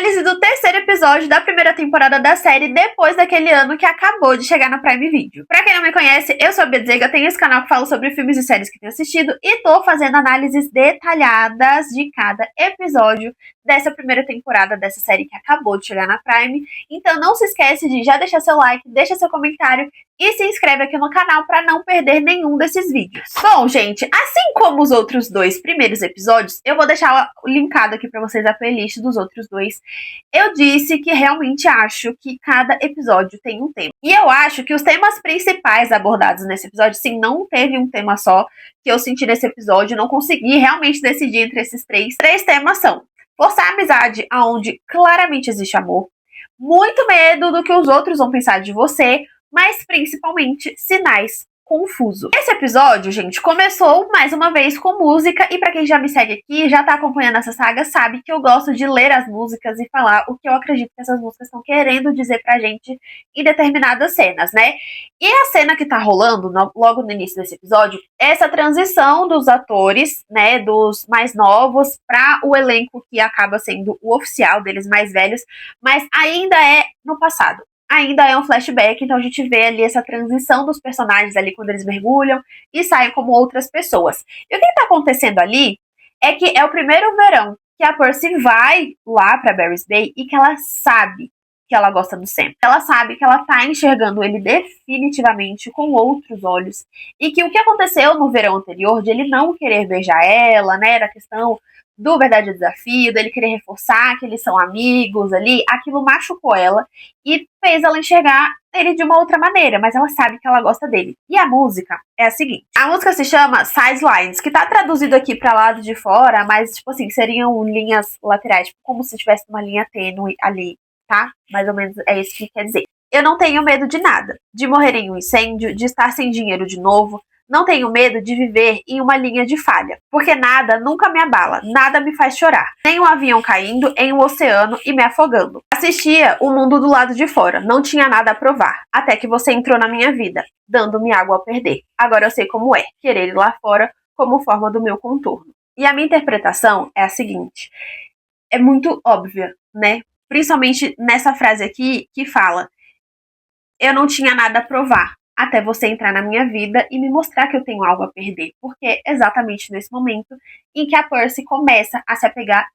análise do terceiro episódio da primeira temporada da série, depois daquele ano que acabou de chegar no Prime Video. Pra quem não me conhece, eu sou a Bedzega, tenho esse canal que fala sobre filmes e séries que tenho assistido e tô fazendo análises detalhadas de cada episódio dessa primeira temporada dessa série que acabou de chegar na Prime. Então não se esquece de já deixar seu like, deixa seu comentário e se inscreve aqui no canal para não perder nenhum desses vídeos. Bom, gente, assim como os outros dois primeiros episódios, eu vou deixar linkado aqui para vocês a playlist dos outros dois. Eu disse que realmente acho que cada episódio tem um tema. E eu acho que os temas principais abordados nesse episódio, sim, não teve um tema só que eu senti nesse episódio, não consegui realmente decidir entre esses três. Três temas são: forçar a amizade aonde claramente existe amor, muito medo do que os outros vão pensar de você, mas principalmente sinais confusos. Esse episódio, gente, começou mais uma vez com música, e pra quem já me segue aqui, já tá acompanhando essa saga, sabe que eu gosto de ler as músicas e falar o que eu acredito que essas músicas estão querendo dizer pra gente em determinadas cenas, né? E a cena que tá rolando logo no início desse episódio é essa transição dos atores, né, dos mais novos para o elenco que acaba sendo o oficial deles, mais velhos, mas ainda é no passado. Ainda é um flashback, então a gente vê ali essa transição dos personagens ali quando eles mergulham e saem como outras pessoas. E o que tá acontecendo ali é que é o primeiro verão que a Percy vai lá pra Barry's Bay e que ela sabe que ela gosta do Sam. Ela sabe que ela tá enxergando ele definitivamente com outros olhos. E que o que aconteceu no verão anterior, de ele não querer beijar ela, né, era a questão do verdadeiro desafio, dele querer reforçar que eles são amigos ali, aquilo machucou ela e fez ela enxergar ele de uma outra maneira, mas ela sabe que ela gosta dele. E a música é a seguinte: a música se chama Sidelines, que tá traduzido aqui pra lado de fora, mas, tipo assim, seriam linhas laterais, tipo, como se tivesse uma linha tênue ali, tá? Mais ou menos é isso que quer dizer. Eu não tenho medo de nada, de morrer em um incêndio, de estar sem dinheiro de novo. Não tenho medo de viver em uma linha de falha, porque nada nunca me abala, nada me faz chorar. Nem um avião caindo em um oceano e me afogando. Assistia o mundo do lado de fora, não tinha nada a provar, até que você entrou na minha vida, dando-me água a perder. Agora eu sei como é, querer ir lá fora como forma do meu contorno. E a minha interpretação é a seguinte: é muito óbvia, né? Principalmente nessa frase aqui que fala: eu não tinha nada a provar, até você entrar na minha vida e me mostrar que eu tenho algo a perder. Porque é exatamente nesse momento em que a Percy começa a se apegar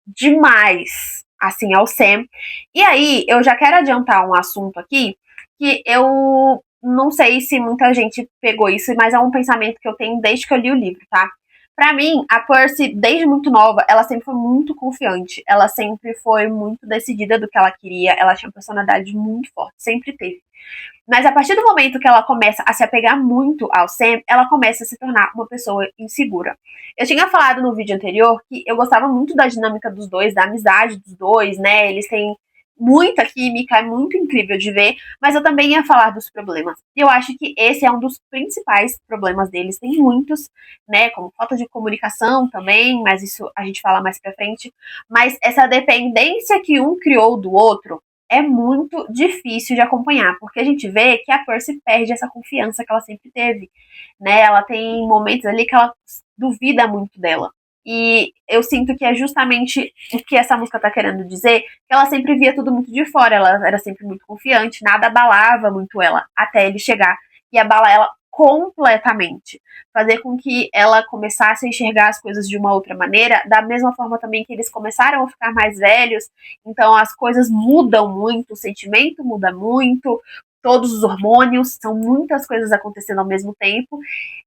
demais, assim, ao Sam. E aí, eu já quero adiantar um assunto aqui, que eu não sei se muita gente pegou isso, mas é um pensamento que eu tenho desde que eu li o livro, tá? Pra mim, a Percy, desde muito nova, ela sempre foi muito confiante. Ela sempre foi muito decidida do que ela queria. Ela tinha uma personalidade muito forte, sempre teve. Mas a partir do momento que ela começa a se apegar muito ao Sam, ela começa a se tornar uma pessoa insegura. Eu tinha falado no vídeo anterior que eu gostava muito da dinâmica dos dois, da amizade dos dois, né? Eles têm muita química, é muito incrível de ver, mas eu também ia falar dos problemas. E eu acho que esse é um dos principais problemas deles. Tem muitos, né? Como falta de comunicação também, mas isso a gente fala mais pra frente. Mas essa dependência que um criou do outro é muito difícil de acompanhar, porque a gente vê que a Percy perde essa confiança que ela sempre teve, né? Ela tem momentos ali que ela duvida muito dela. E eu sinto que é justamente o que essa música tá querendo dizer, que ela sempre via tudo muito de fora, ela era sempre muito confiante, nada abalava muito ela, até ele chegar e abalar ela completamente. Fazer com que ela começasse a enxergar as coisas de uma outra maneira, da mesma forma também que eles começaram a ficar mais velhos, então as coisas mudam muito, o sentimento muda muito, todos os hormônios, são muitas coisas acontecendo ao mesmo tempo,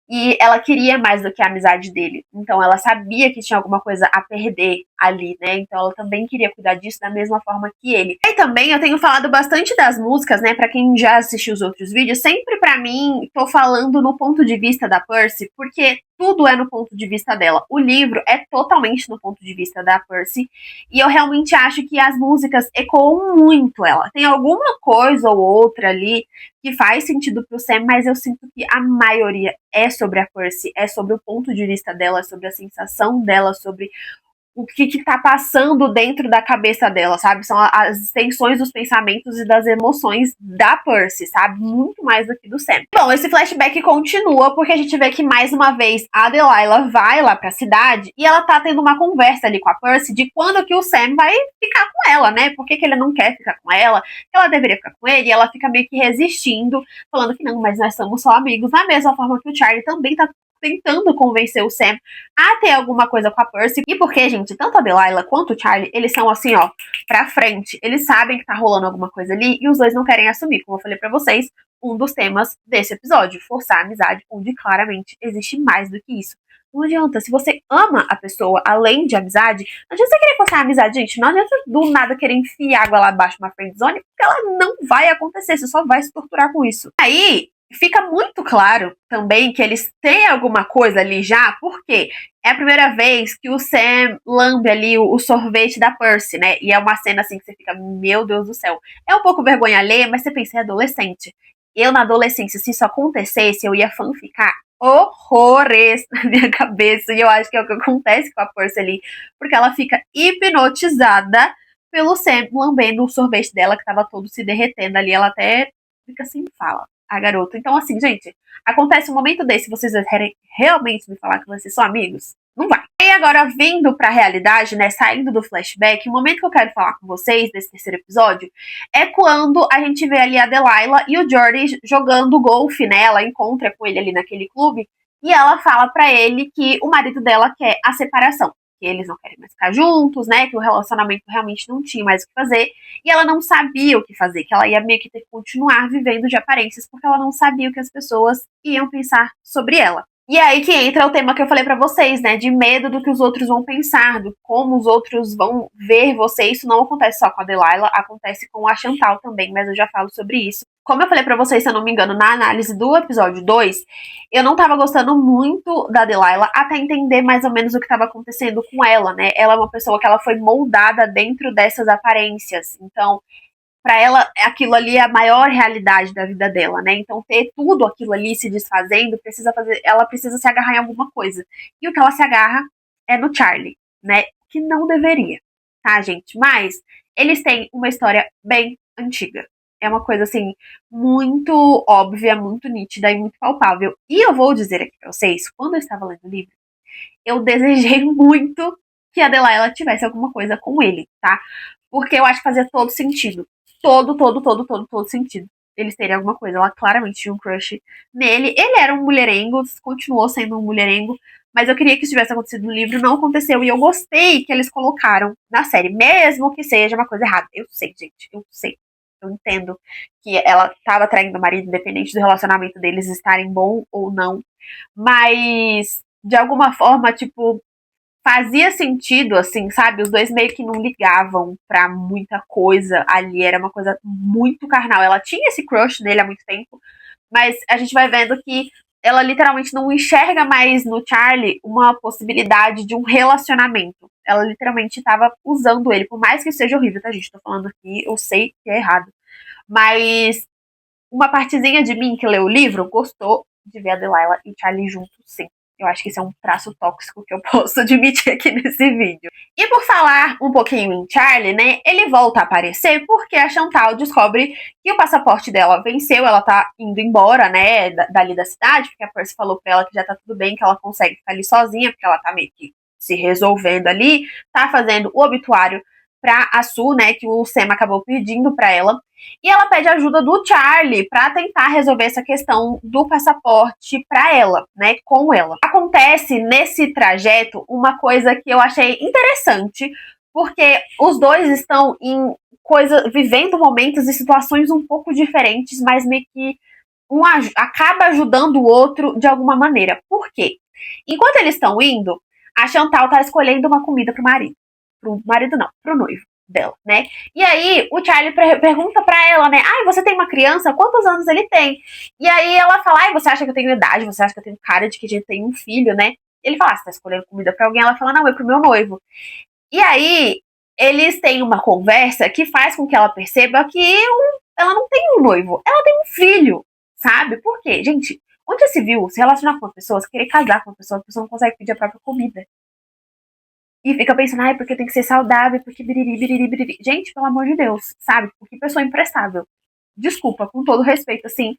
e ela queria mais do que a amizade dele. Então ela sabia que tinha alguma coisa a perder ali, né? Então ela também queria cuidar disso da mesma forma que ele. E também eu tenho falado bastante das músicas, né? Pra quem já assistiu os outros vídeos, sempre pra mim, tô falando no ponto de vista da Percy, porque tudo é no ponto de vista dela. O livro é totalmente no ponto de vista da Percy. E eu realmente acho que as músicas ecoam muito ela. Tem alguma coisa ou outra ali que faz sentido pro Sam, mas eu sinto que a maioria é sobre a Percy, é sobre o ponto de vista dela, sobre a sensação dela, sobre o que tá passando dentro da cabeça dela, sabe? São as extensões dos pensamentos e das emoções da Percy, sabe? Muito mais do que do Sam. Bom, esse flashback continua porque a gente vê que mais uma vez a Delilah vai lá pra cidade e ela tá tendo uma conversa ali com a Percy de quando que o Sam vai ficar com ela, né? Por que ele não quer ficar com ela, que ela deveria ficar com ele, e ela fica meio que resistindo, falando que não, mas nós somos só amigos, da mesma forma que o Charlie também tá tentando convencer o Sam a ter alguma coisa com a Percy. E porque, gente, tanto a Delilah quanto o Charlie, eles são assim, ó, pra frente. Eles sabem que tá rolando alguma coisa ali e os dois não querem assumir. Como eu falei pra vocês, um dos temas desse episódio, forçar a amizade, onde claramente existe mais do que isso. Não adianta, se você ama a pessoa além de amizade, não adianta você querer forçar a amizade, gente. Não adianta do nada querer enfiar água lá abaixo numa friendzone, porque ela não vai acontecer, você só vai se torturar com isso. Aí, fica muito claro também que eles têm alguma coisa ali já, porque é a primeira vez que o Sam lambe ali o sorvete da Percy, né? E é uma cena assim que você fica, meu Deus do céu. É um pouco vergonha alheia, mas você pensa, é adolescente. Eu, na adolescência, se isso acontecesse, eu ia fanficar horrores na minha cabeça. E eu acho que é o que acontece com a Percy ali, porque ela fica hipnotizada pelo Sam lambendo o sorvete dela, que tava todo se derretendo ali. Ela até fica sem fala, a garota. Então, assim, gente, acontece um momento desse, vocês querem realmente me falar que vocês são amigos? Não vai. E agora, vindo pra realidade, né, saindo do flashback, o momento que eu quero falar com vocês desse terceiro episódio é quando a gente vê ali a Delilah e o Jordi jogando golfe, né, ela encontra com ele ali naquele clube, e ela fala pra ele que o marido dela quer a separação, que eles não querem mais ficar juntos, né, que o relacionamento realmente não tinha mais o que fazer, e ela não sabia o que fazer, que ela ia meio que ter que continuar vivendo de aparências, porque ela não sabia o que as pessoas iam pensar sobre ela. E aí que entra o tema que eu falei pra vocês, né, de medo do que os outros vão pensar, do como os outros vão ver você. Isso não acontece só com a Delilah, acontece com a Chantal também, mas eu já falo sobre isso. Como eu falei pra vocês, se eu não me engano, na análise do episódio 2, eu não tava gostando muito da Delilah até entender mais ou menos o que tava acontecendo com ela, né? Ela é uma pessoa que ela foi moldada dentro dessas aparências. Então, pra ela, aquilo ali é a maior realidade da vida dela, né? Então, ter tudo aquilo ali se desfazendo, ela precisa se agarrar em alguma coisa. E o que ela se agarra é no Charlie, né? Que não deveria, tá, gente? Mas eles têm uma história bem antiga. É uma coisa, assim, muito óbvia, muito nítida e muito palpável. E eu vou dizer aqui pra vocês, quando eu estava lendo o livro, eu desejei muito que a Delilah tivesse alguma coisa com ele, tá? Porque eu acho que fazia todo sentido. Todo sentido. Eles terem alguma coisa. Ela claramente tinha um crush nele. Ele era um mulherengo, continuou sendo um mulherengo, mas eu queria que isso tivesse acontecido no livro, não aconteceu. E eu gostei que eles colocaram na série, mesmo que seja uma coisa errada. Eu sei, gente, eu sei. Eu entendo que ela estava traindo o marido, independente do relacionamento deles estarem bom ou não. Mas, de alguma forma, tipo, fazia sentido, assim, sabe? Os dois meio que não ligavam pra muita coisa ali, era uma coisa muito carnal. Ela tinha esse crush nele há muito tempo, mas a gente vai vendo que ela literalmente não enxerga mais no Charlie uma possibilidade de um relacionamento. Ela literalmente estava usando ele, por mais que seja horrível, tá, gente? Tô falando aqui, eu sei que é errado. Mas uma partezinha de mim que leu o livro gostou de ver a Delilah e Charlie juntos, sim. Eu acho que isso é um traço tóxico que eu posso admitir aqui nesse vídeo. E por falar um pouquinho em Charlie, né, ele volta a aparecer porque a Chantal descobre que o passaporte dela venceu, ela tá indo embora, né, dali da cidade, porque a Percy falou pra ela que já tá tudo bem, que ela consegue ficar ali sozinha, porque ela tá meio que se resolvendo ali, tá fazendo o obituário pra a Sue, né, que o Sam acabou pedindo pra ela. E ela pede ajuda do Charlie para tentar resolver essa questão do passaporte para ela, né, com ela. Acontece nesse trajeto uma coisa que eu achei interessante, porque os dois estão em vivendo momentos e situações um pouco diferentes, mas meio que um acaba ajudando o outro de alguma maneira. Por quê? Enquanto eles estão indo, a Chantal tá escolhendo uma comida pro marido. Pro marido não, pro noivo dela, né? E aí o Charlie pergunta pra ela, né? Ai, você tem uma criança? Quantos anos ele tem? E aí ela fala, ai, você acha que eu tenho idade? Você acha que eu tenho cara de que a gente tem um filho, né? Ele fala, você tá escolhendo comida pra alguém? Ela fala, não, é pro meu noivo. E aí eles têm uma conversa que faz com que ela perceba que ela não tem um noivo, ela tem um filho, sabe? Por quê? Gente, onde já se viu se relacionar com uma pessoa, se querer casar com uma pessoa, a pessoa não consegue pedir a própria comida? E fica pensando, ai, porque tem que ser saudável, porque biriri, biriri, biriri. Gente, pelo amor de Deus, sabe? Que pessoa imprestável. Desculpa, com todo respeito, assim,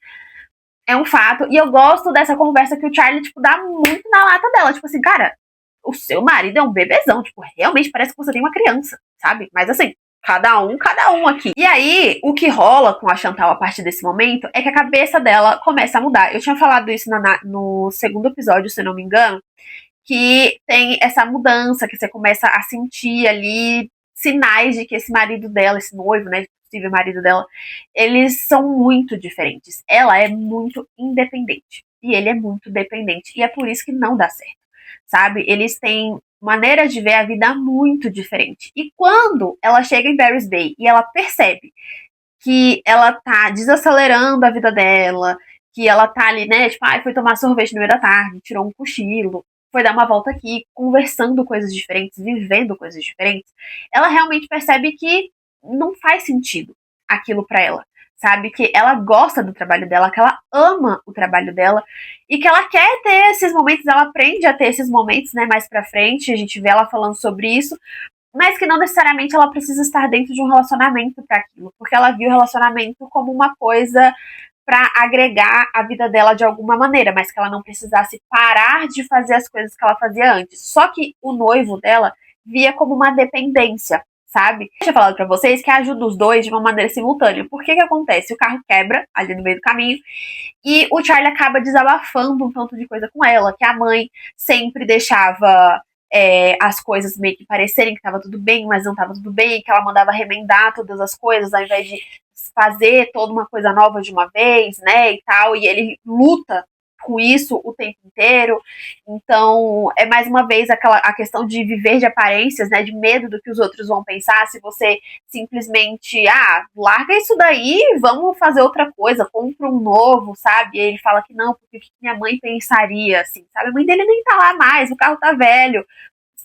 é um fato. E eu gosto dessa conversa que o Charlie, tipo, dá muito na lata dela. Tipo assim, cara, o seu marido é um bebezão. Tipo, realmente parece que você tem uma criança, sabe? Mas assim, cada um aqui. E aí, o que rola com a Chantal a partir desse momento é que a cabeça dela começa a mudar. Eu tinha falado isso no segundo episódio, se não me engano, que tem essa mudança, que você começa a sentir ali sinais de que esse marido dela, esse noivo, né, possível marido dela, eles são muito diferentes. Ela é muito independente e ele é muito dependente. E é por isso que não dá certo, sabe? Eles têm maneiras de ver a vida muito diferente. E quando ela chega em Barry's Bay e ela percebe que ela tá desacelerando a vida dela, que ela tá ali, né, tipo, foi tomar sorvete no meio da tarde, tirou um cochilo, foi dar uma volta aqui, conversando coisas diferentes, vivendo coisas diferentes, ela realmente percebe que não faz sentido aquilo pra ela. Sabe, que ela gosta do trabalho dela, que ela ama o trabalho dela e que ela quer ter esses momentos, ela aprende a ter esses momentos, né, mais pra frente, a gente vê ela falando sobre isso, mas que não necessariamente ela precisa estar dentro de um relacionamento para aquilo, porque ela viu o relacionamento como uma coisa para agregar a vida dela de alguma maneira, mas que ela não precisasse parar de fazer as coisas que ela fazia antes. Só que o noivo dela via como uma dependência, sabe? Eu tinha falado para vocês que ajuda os dois de uma maneira simultânea. Por que que acontece? O carro quebra ali no meio do caminho e o Charlie acaba desabafando um tanto de coisa com ela, que a mãe sempre deixava as coisas meio que parecerem que tava tudo bem, mas não tava tudo bem, que ela mandava remendar todas as coisas ao invés de fazer toda uma coisa nova de uma vez, né, e tal, e ele luta com isso o tempo inteiro. Então, é mais uma vez a questão de viver de aparências, né, de medo do que os outros vão pensar, se você simplesmente, larga isso daí, vamos fazer outra coisa, compra um novo, sabe? E ele fala que não, porque o que minha mãe pensaria, assim, sabe? A mãe dele nem tá lá mais, o carro tá velho,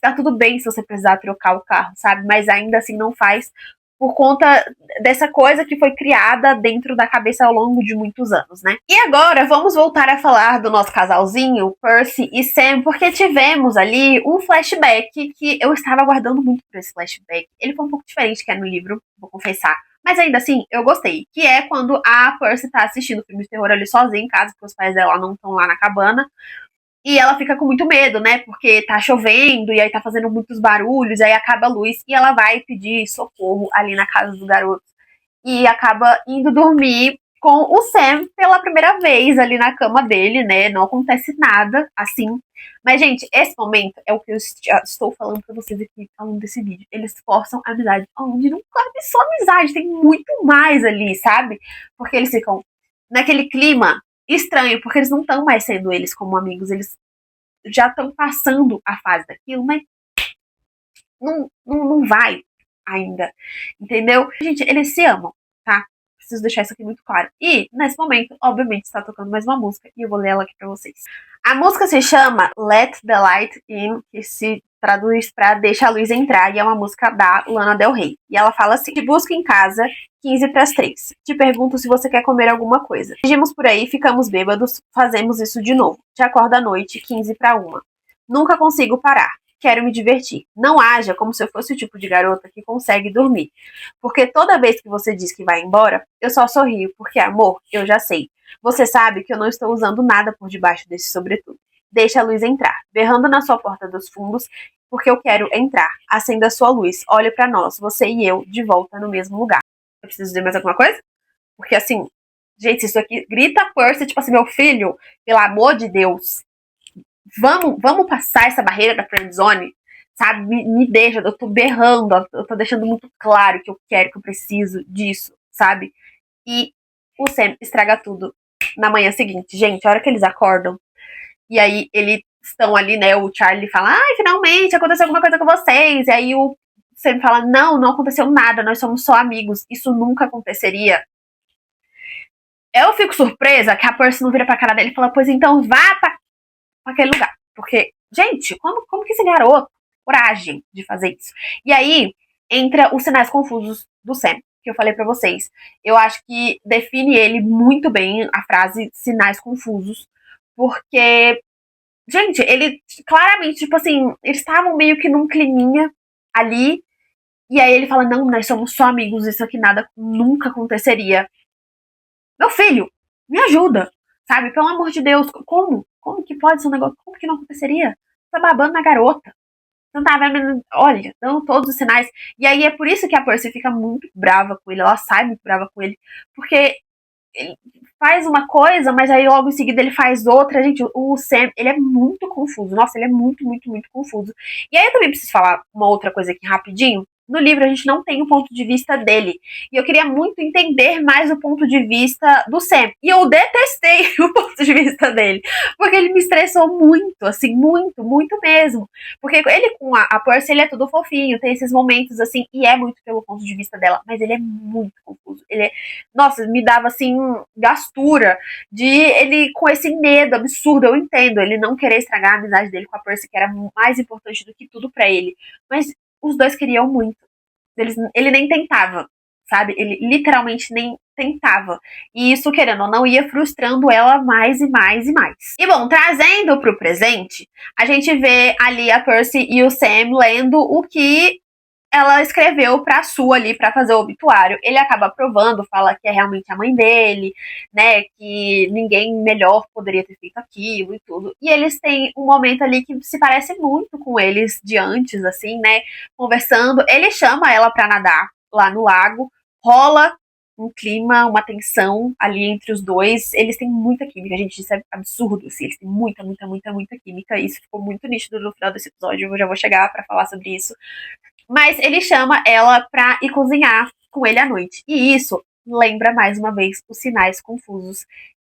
tá tudo bem se você precisar trocar o carro, sabe? Mas ainda assim não faz por conta dessa coisa que foi criada dentro da cabeça ao longo de muitos anos, né? E agora vamos voltar a falar do nosso casalzinho, Percy e Sam, porque tivemos ali um flashback que eu estava aguardando muito por esse flashback. Ele foi um pouco diferente que é no livro, vou confessar. Mas ainda assim, eu gostei. Que é quando a Percy tá assistindo filme de terror ali sozinha em casa, porque os pais dela não estão lá na cabana. E ela fica com muito medo, né? Porque tá chovendo e aí tá fazendo muitos barulhos, aí acaba a luz e ela vai pedir socorro ali na casa do garoto. E acaba indo dormir com o Sam pela primeira vez ali na cama dele, né? Não acontece nada assim. Mas, gente, esse momento é o que eu estou falando pra vocês aqui ao longo desse vídeo. Eles forçam a amizade onde não cabe só amizade, tem muito mais ali, sabe? Porque eles ficam naquele clima estranho, porque eles não estão mais sendo eles como amigos, eles já estão passando a fase daquilo, mas não vai ainda, entendeu? Gente, eles se amam, tá? Preciso deixar isso aqui muito claro. E, nesse momento, obviamente, está tocando mais uma música e eu vou ler ela aqui pra vocês. A música se chama Let the Light In, que se traduz pra Deixa a Luz Entrar, e é uma música da Lana Del Rey. E ela fala assim: te busco em casa, 15 para as 3. Te pergunto se você quer comer alguma coisa. Dirigimos por aí, ficamos bêbados, fazemos isso de novo. Te acordo à noite, 15 para 1. Nunca consigo parar. Quero me divertir. Não haja como se eu fosse o tipo de garota que consegue dormir. Porque toda vez que você diz que vai embora, eu só sorrio, porque amor, eu já sei. Você sabe que eu não estou usando nada por debaixo desse sobretudo. Deixa a luz entrar, berrando na sua porta dos fundos, porque eu quero entrar. Acenda a sua luz, olhe pra nós, você e eu, de volta no mesmo lugar. Eu preciso dizer mais alguma coisa? Porque assim, gente, isso aqui grita Percy, tipo assim, meu filho, pelo amor de Deus, vamos passar essa barreira da friendzone, sabe? Me deixa, eu tô berrando, eu tô deixando muito claro que eu quero, que eu preciso disso, sabe? E o Sam estraga tudo na manhã seguinte. Gente, a hora que eles acordam, e aí eles estão ali, né, o Charlie fala, ai, finalmente aconteceu alguma coisa com vocês, e aí o Sam fala, não aconteceu nada, nós somos só amigos, isso nunca aconteceria. Eu fico surpresa que a Percy não vira pra cara dele e fala, pois então vá pra aquele lugar. Porque, gente, como que esse garoto coragem de fazer isso? E aí entra os sinais confusos do Sam, que eu falei pra vocês. Eu acho que define ele muito bem a frase sinais confusos, porque Gente, ele claramente, tipo assim, eles estavam meio que num climinha ali. E aí ele fala, não, nós somos só amigos, isso aqui nada nunca aconteceria. Meu filho, me ajuda, sabe? Pelo amor de Deus, como? Como que pode ser um negócio? Como que não aconteceria? Tá babando na garota. Não tá vendo, olha, dando todos os sinais. E aí é por isso que a Percy fica muito brava com ele, ela sai muito brava com ele, porque ele faz uma coisa, mas aí logo em seguida ele faz outra. Gente, o Sam, ele é muito confuso. Nossa, ele é muito, muito, muito confuso. E aí eu também preciso falar uma outra coisa aqui rapidinho. No livro a gente não tem o ponto de vista dele. E eu queria muito entender mais o ponto de vista do Sam. E eu detestei o ponto de vista dele. Porque ele me estressou muito, assim, muito, muito mesmo. Porque ele com a Percy, ele é tudo fofinho, tem esses momentos assim, e é muito pelo ponto de vista dela. Mas ele é muito confuso. Ele é, nossa, me dava assim gastura de ele com esse medo absurdo. Eu entendo ele não querer estragar a amizade dele com a Percy, que era mais importante do que tudo pra ele. Mas os dois queriam muito. Ele nem tentava, sabe? Ele literalmente nem tentava. E isso, querendo ou não, ia frustrando ela mais e mais e mais. E bom, trazendo pro presente, a gente vê ali a Percy e o Sam lendo o que ela escreveu pra Sue ali pra fazer o obituário. Ele acaba aprovando, fala que é realmente a mãe dele, né? Que ninguém melhor poderia ter feito aquilo e tudo. E eles têm um momento ali que se parece muito com eles de antes, assim, né? Conversando. Ele chama ela pra nadar lá no lago. Rola um clima, uma tensão ali entre os dois. Eles têm muita química, gente. Isso é absurdo, assim. Eles têm muita, muita, muita, muita química. Isso ficou muito nítido no final desse episódio. Eu já vou chegar pra falar sobre isso. Mas ele chama ela pra ir cozinhar com ele à noite. E isso lembra mais uma vez os sinais confusos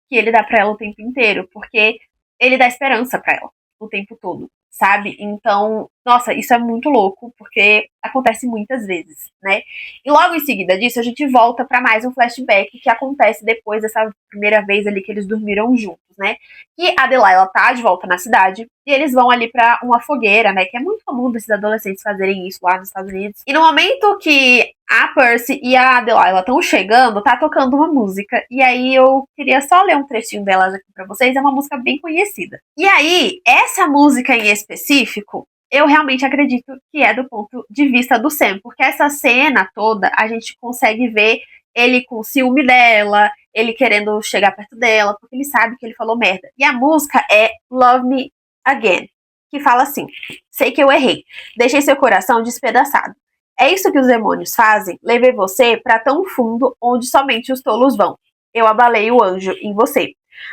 que ele dá pra ela o tempo inteiro, porque ele dá esperança pra ela o tempo todo, sabe? Então, nossa, isso é muito louco, porque acontece muitas vezes, né? E logo em seguida disso, a gente volta pra mais um flashback que acontece depois dessa primeira vez ali que eles dormiram juntos, né? E a Delilah tá de volta na cidade e eles vão ali pra uma fogueira, né? Que é muito comum desses adolescentes fazerem isso lá nos Estados Unidos. E no momento que a Percy e a Delilah estão chegando, tá tocando uma música. E aí eu queria só ler um trechinho delas aqui pra vocês. É uma música bem conhecida. E aí, essa música em específico, eu realmente acredito que é do ponto de vista do Sam. Porque essa cena toda, a gente consegue ver ele com ciúme dela, ele querendo chegar perto dela, porque ele sabe que ele falou merda. E a música é Love Me Again, que fala assim: sei que eu errei, deixei seu coração despedaçado. É isso que os demônios fazem? Levei você para tão fundo onde somente os tolos vão. Eu abalei o anjo em você.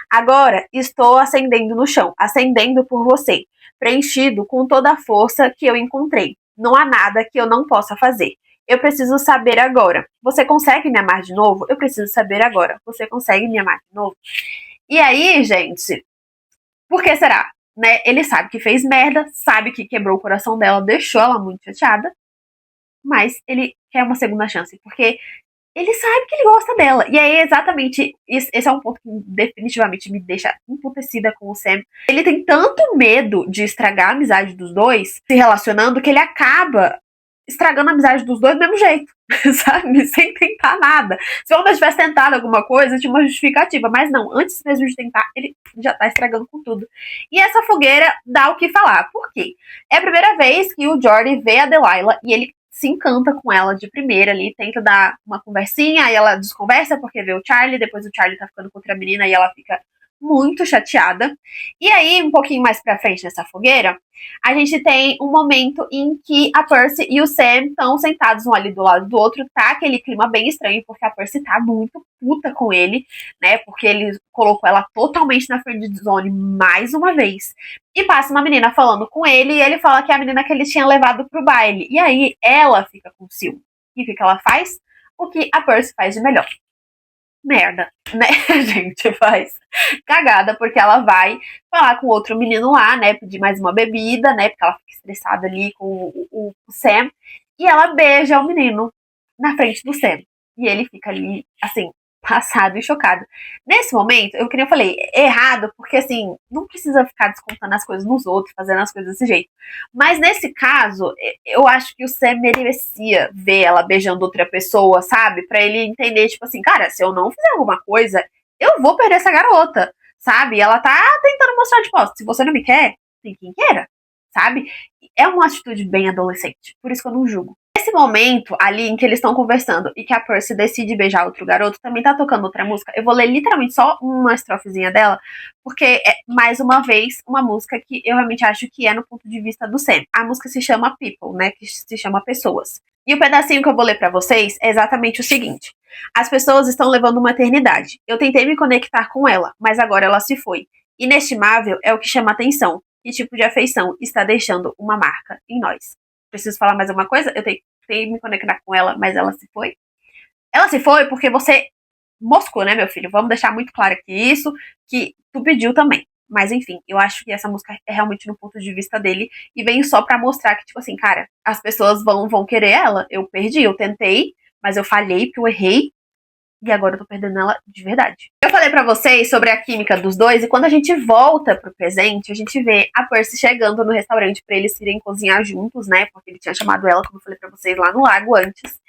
Agora estou ascendendo no chão, ascendendo por você, preenchido com toda a força que eu encontrei. Não há nada que eu não possa fazer. Eu preciso saber agora. Você consegue me amar de novo? Eu preciso saber agora. Você consegue me amar de novo? E aí, gente, por que será? Né? Ele sabe que fez merda, sabe que quebrou o coração dela, deixou ela muito chateada, mas ele quer uma segunda chance, porque ele sabe que ele gosta dela. E aí, exatamente, esse é um ponto que definitivamente me deixa emputecida com o Sam. Ele tem tanto medo de estragar a amizade dos dois, se relacionando, que ele acaba estragando a amizade dos dois do mesmo jeito, sabe? Sem tentar nada. Se o homem tivesse tentado alguma coisa, tinha uma justificativa, mas não, antes mesmo de tentar, ele já tá estragando com tudo. E essa fogueira dá o que falar. Por quê? É a primeira vez que o Jordi vê a Delilah e ele se encanta com ela de primeira ali, tenta dar uma conversinha, aí ela desconversa porque vê o Charlie, depois o Charlie tá ficando com outra menina e ela fica muito chateada. E aí, um pouquinho mais pra frente nessa fogueira, a gente tem um momento em que a Percy e o Sam estão sentados um ali do lado do outro, tá aquele clima bem estranho, porque a Percy tá muito puta com ele, né, porque ele colocou ela totalmente na friend zone mais uma vez. E passa uma menina falando com ele, e ele fala que é a menina que ele tinha levado pro baile. E aí, ela fica com ciúme. E o que ela faz? O que a Percy faz de melhor. Merda, né? A gente faz cagada, porque ela vai falar com outro menino lá, né? Pedir mais uma bebida, né? Porque ela fica estressada ali com o Sam. E ela beija o menino na frente do Sam. E ele fica ali, assim, passado e chocado. Nesse momento, eu que nem eu falei, errado, porque assim, não precisa ficar descontando as coisas nos outros, fazendo as coisas desse jeito. Mas nesse caso, eu acho que o Sam merecia ver ela beijando outra pessoa, sabe? Pra ele entender, tipo assim, cara, se eu não fizer alguma coisa, eu vou perder essa garota, sabe? Ela tá tentando mostrar, tipo, ó, se você não me quer, tem quem queira, sabe? É uma atitude bem adolescente, por isso que eu não julgo. Nesse momento ali em que eles estão conversando e que a Percy decide beijar outro garoto, também tá tocando outra música. Eu vou ler literalmente só uma estrofezinha dela, porque é, mais uma vez, uma música que eu realmente acho que é no ponto de vista do Sam. A música se chama People, né, que se chama Pessoas. E o pedacinho que eu vou ler pra vocês é exatamente o seguinte. As pessoas estão levando uma eternidade. Eu tentei me conectar com ela, mas agora ela se foi. Inestimável é o que chama atenção. Que tipo de afeição está deixando uma marca em nós? Preciso falar mais alguma coisa? Eu tentei me conectar com ela, mas ela se foi. Ela se foi porque você moscou, né, meu filho? Vamos deixar muito claro aqui isso, que tu pediu também. Mas enfim, eu acho que essa música é realmente no ponto de vista dele e vem só pra mostrar que, tipo assim, cara, as pessoas vão querer ela. Eu perdi, eu tentei, mas eu falhei porque eu errei e agora eu tô perdendo ela de verdade. Eu falei pra vocês sobre a química dos dois e quando a gente volta pro presente, a gente vê a Percy chegando no restaurante pra eles irem cozinhar juntos, né? Porque ele tinha chamado ela, como eu falei pra vocês, lá no lago antes.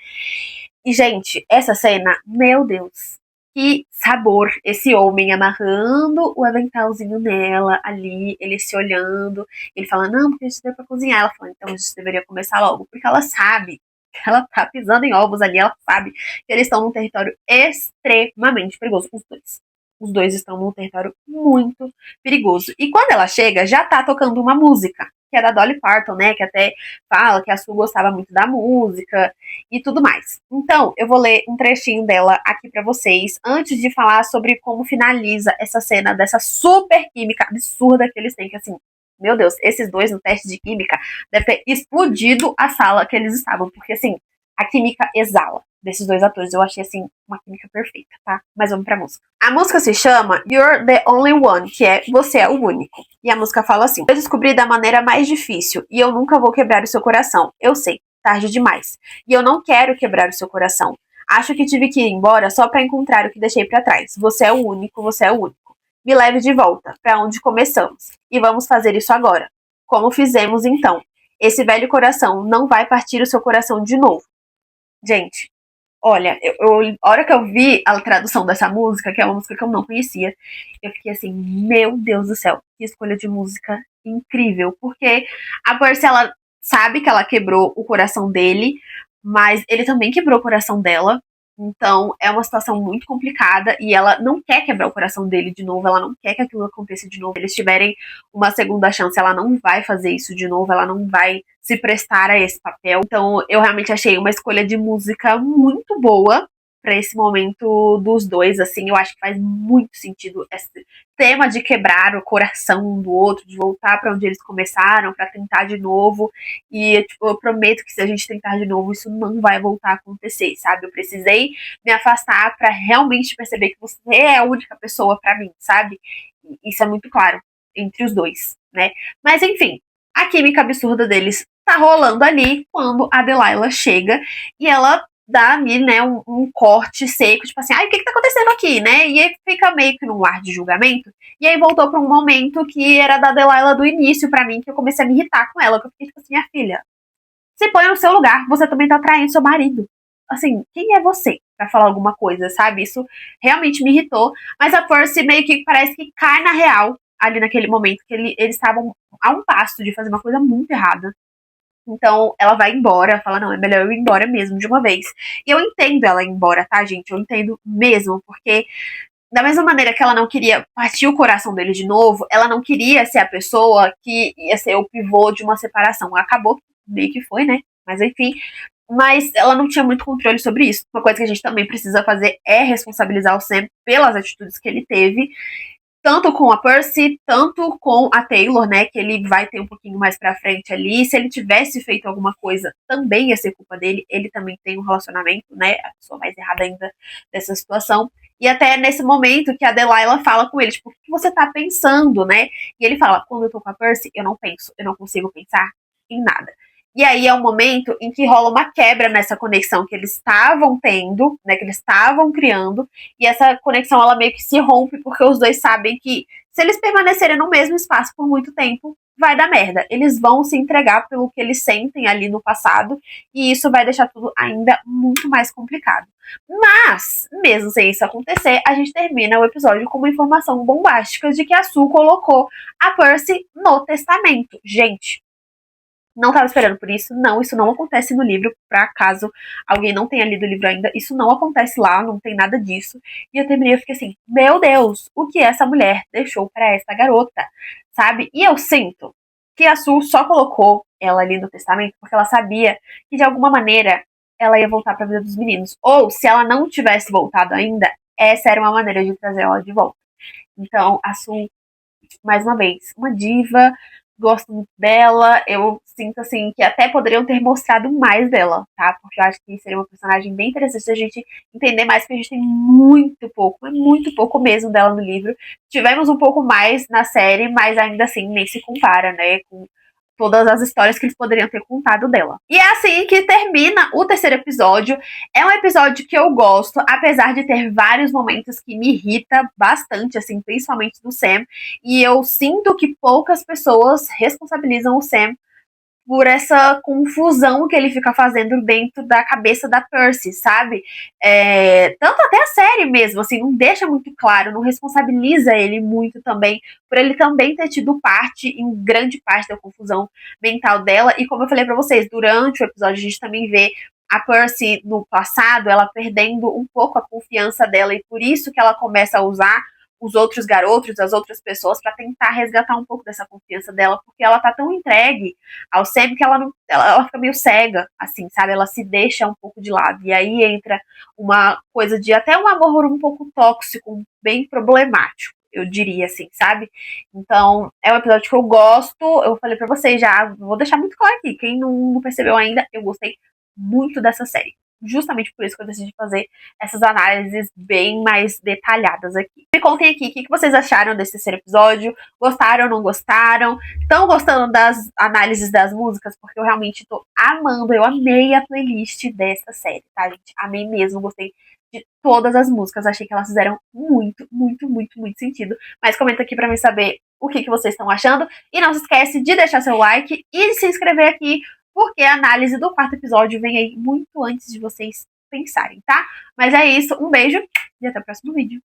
E, gente, essa cena, meu Deus, que sabor. Esse homem amarrando o aventalzinho nela ali, ele se olhando, ele fala, não, porque a gente deu pra cozinhar. Ela fala, então a gente deveria começar logo, porque ela sabe que ela tá pisando em ovos ali, ela sabe que eles estão num território extremamente perigoso, os dois. Os dois estão num território muito perigoso. E quando ela chega, já tá tocando uma música, que é da Dolly Parton, né? Que até fala que a Sue gostava muito da música e tudo mais. Então, eu vou ler um trechinho dela aqui pra vocês, antes de falar sobre como finaliza essa cena dessa super química absurda que eles têm, que assim, meu Deus, esses dois no teste de química deve ter explodido a sala que eles estavam, porque assim, a química exala desses dois atores. Eu achei, assim, uma química perfeita, tá? Mas vamos pra música. A música se chama You're the Only One, que é Você é o Único. E a música fala assim, eu descobri da maneira mais difícil e eu nunca vou quebrar o seu coração. Eu sei, tarde demais. E eu não quero quebrar o seu coração. Acho que tive que ir embora só pra encontrar o que deixei pra trás. Você é o único, você é o único. Me leve de volta, pra onde começamos. E vamos fazer isso agora. Como fizemos então. Esse velho coração não vai partir o seu coração de novo. Gente, olha, a hora que eu vi a tradução dessa música, que é uma música que eu não conhecia, eu fiquei assim, meu Deus do céu, que escolha de música incrível. Porque a Percy, ela sabe que ela quebrou o coração dele, mas ele também quebrou o coração dela. Então é uma situação muito complicada e ela não quer quebrar o coração dele de novo, ela não quer que aquilo aconteça de novo. Se eles tiverem uma segunda chance, ela não vai fazer isso de novo, ela não vai se prestar a esse papel. Então eu realmente achei uma escolha de música muito boa pra esse momento dos dois, assim, eu acho que faz muito sentido esse tema de quebrar o coração um do outro, de voltar pra onde eles começaram, pra tentar de novo. E tipo, eu prometo que se a gente tentar de novo, isso não vai voltar a acontecer, sabe? Eu precisei me afastar pra realmente perceber que você é a única pessoa pra mim, sabe? E isso é muito claro entre os dois, né? Mas enfim, a química absurda deles tá rolando ali quando a Delilah chega e ela dá ali, né, um corte seco, tipo assim, ai, o que tá acontecendo aqui, né? E aí fica meio que num ar de julgamento. E aí voltou pra um momento que era da Delilah do início pra mim, que eu comecei a me irritar com ela, que eu fiquei tipo assim, minha filha, se põe no seu lugar, você também tá traindo seu marido. Assim, quem é você pra falar alguma coisa, sabe? Isso realmente me irritou. Mas a Percy meio que parece que cai na real ali naquele momento, que eles estavam a um passo de fazer uma coisa muito errada. Então, ela vai embora, fala, não, é melhor eu ir embora mesmo, de uma vez. E eu entendo ela ir embora, tá, gente? Eu entendo mesmo, porque da mesma maneira que ela não queria partir o coração dele de novo, ela não queria ser a pessoa que ia ser o pivô de uma separação. Acabou, meio que foi, né? Mas enfim, mas ela não tinha muito controle sobre isso. Uma coisa que a gente também precisa fazer é responsabilizar o Sam pelas atitudes que ele teve, tanto com a Percy, tanto com a Taylor, né, que ele vai ter um pouquinho mais pra frente ali. Se ele tivesse feito alguma coisa, também ia ser culpa dele. Ele também tem um relacionamento, né, a pessoa mais errada ainda dessa situação. E até nesse momento que a Delilah fala com ele, tipo, o que você tá pensando, né? E ele fala, quando eu tô com a Percy, eu não penso, eu não consigo pensar em nada. E aí é um momento em que rola uma quebra nessa conexão que eles estavam tendo, né, que eles estavam criando, e essa conexão ela meio que se rompe porque os dois sabem que Se eles permanecerem no mesmo espaço por muito tempo, vai dar merda. Eles vão se entregar pelo que eles sentem ali no passado e isso vai deixar tudo ainda muito mais complicado. Mas, mesmo sem isso acontecer, a gente termina o episódio com uma informação bombástica de que a Sue colocou a Percy no testamento. Gente, não estava esperando por isso. Não, isso não acontece no livro. Pra caso alguém não tenha lido o livro ainda, isso não acontece lá, não tem nada disso. E eu terminei, eu fiquei assim, meu Deus, o que essa mulher deixou para essa garota, sabe? E eu sinto que a Sue só colocou ela ali no testamento porque ela sabia que de alguma maneira ela ia voltar pra vida dos meninos. Ou se ela não tivesse voltado ainda, essa era uma maneira de trazer ela de volta. Então, a Sue, mais uma vez, uma diva, gosto muito dela, eu sinto assim que até poderiam ter mostrado mais dela, tá? Porque eu acho que seria uma personagem bem interessante da gente entender mais, porque a gente tem muito pouco, mas muito pouco mesmo dela no livro. Tivemos um pouco mais na série, mas ainda assim nem se compara, né, com todas as histórias que eles poderiam ter contado dela. E é assim que termina o terceiro episódio. É um episódio que eu gosto, apesar de ter vários momentos que me irrita bastante, assim, principalmente do Sam. E eu sinto que poucas pessoas responsabilizam o Sam por essa confusão que ele fica fazendo dentro da cabeça da Percy, sabe? Tanto até a série mesmo, assim, não deixa muito claro, não responsabiliza ele muito também, por ele também ter tido parte, em grande parte, da confusão mental dela. E como eu falei pra vocês, durante o episódio a gente também vê a Percy no passado, ela perdendo um pouco a confiança dela, e por isso que ela começa a usar os outros garotos, as outras pessoas, para tentar resgatar um pouco dessa confiança dela, porque ela tá tão entregue ao Sam que ela, não, ela fica meio cega, assim, sabe? Ela se deixa um pouco de lado. E aí entra uma coisa de até um amor um pouco tóxico, bem problemático, eu diria assim, sabe? Então, é um episódio que eu gosto. Eu falei pra vocês já, vou deixar muito claro aqui. Quem não percebeu ainda, eu gostei muito dessa série. Justamente por isso que eu decidi fazer essas análises bem mais detalhadas aqui. Me contem aqui o que vocês acharam desse terceiro episódio. Gostaram, não gostaram? Estão gostando das análises das músicas? Porque eu realmente tô amando. Eu amei a playlist dessa série, tá, gente? Amei mesmo, gostei de todas as músicas. Achei que elas fizeram muito, muito, muito, muito sentido. Mas comenta aqui pra mim saber o que vocês estão achando. E não se esquece de deixar seu like e de se inscrever aqui, porque a análise do quarto episódio vem aí muito antes de vocês pensarem, tá? Mas é isso, um beijo e até o próximo vídeo.